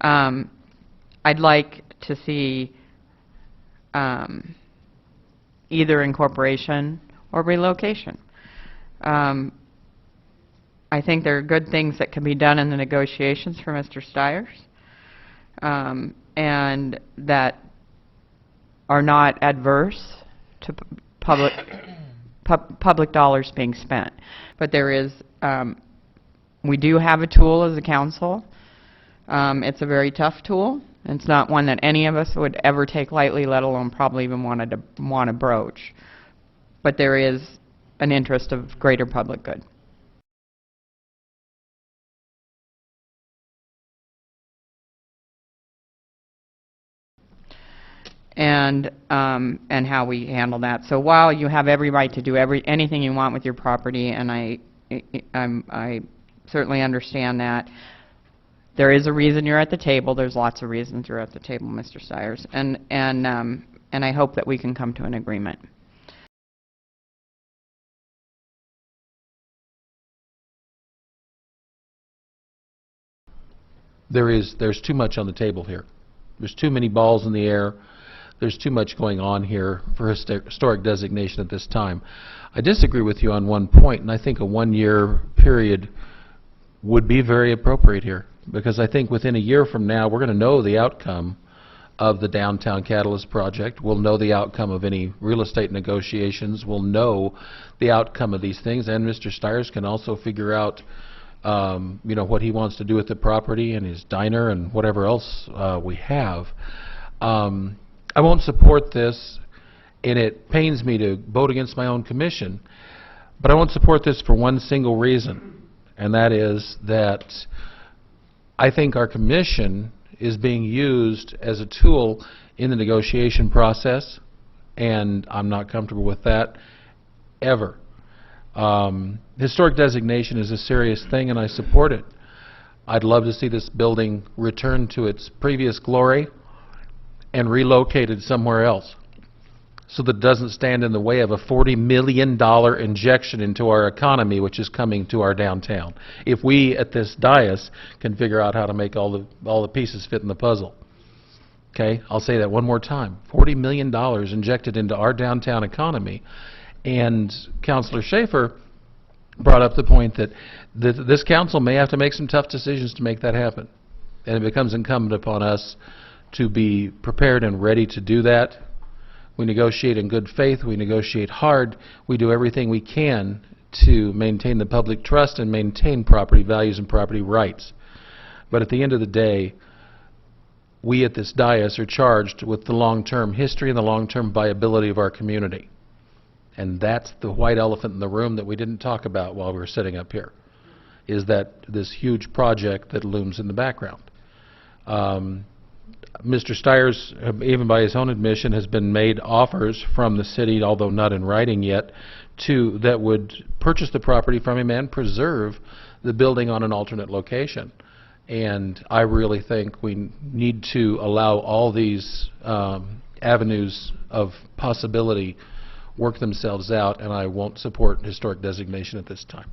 I'd like to see either incorporation or relocation. I think there are good things that can be done in the negotiations for Mr. Stiers, and that are not adverse to public dollars being spent. But there is, we do have a tool as a council. It's a very tough tool. It's not one that any of us would ever take lightly, let alone probably even want to broach. But there is an interest of greater public good. And how we handle that. So while you have every right to do anything you want with your property, and I certainly understand that, there is a reason you're at the table. There's lots of reasons you're at the table, Mr. Stiers, and I hope that we can come to an agreement. There's too much on the table here. There's too many balls in the air. There's too much going on here for historic designation at this time. I disagree with you on one point, and I think a one-year period would be very appropriate here, because I think within a year from now we're going to know the outcome of the Downtown Catalyst project. We'll know the outcome of any real estate negotiations. We'll know the outcome of these things, and Mr. Stiers can also figure out you know, what he wants to do with the property and his diner and whatever else we have. I won't support this, and it pains me to vote against my own commission, but I won't support this for one single reason, and that is that I think our commission is being used as a tool in the negotiation process, and I'm not comfortable with that ever. Historic designation is a serious thing, and I support it. I'd love to see this building return to its previous glory and relocated somewhere else so that it doesn't stand in the way of a $40 million injection into our economy, which is coming to our downtown. If we at this dais can figure out how to make all the pieces fit in the puzzle. Okay, I'll say that one more time. $40 million injected into our downtown economy. And Councilor Schaefer brought up the point that this council may have to make some tough decisions to make that happen. And it becomes incumbent upon us to be prepared and ready to do that. We negotiate in good faith. We negotiate hard. We do everything we can to maintain the public trust and maintain property values and property rights. But at the end of the day, we at this dais are charged with the long-term history and the long-term viability of our community. And that's the white elephant in the room that we didn't talk about while we were sitting up here, is that this huge project that looms in the background. Mr. Stiers, even by his own admission, has been made offers from the city, although not in writing yet, that would purchase the property from him and preserve the building on an alternate location. And I really think we need to allow all these avenues of possibility work themselves out, and I won't support historic designation at this time.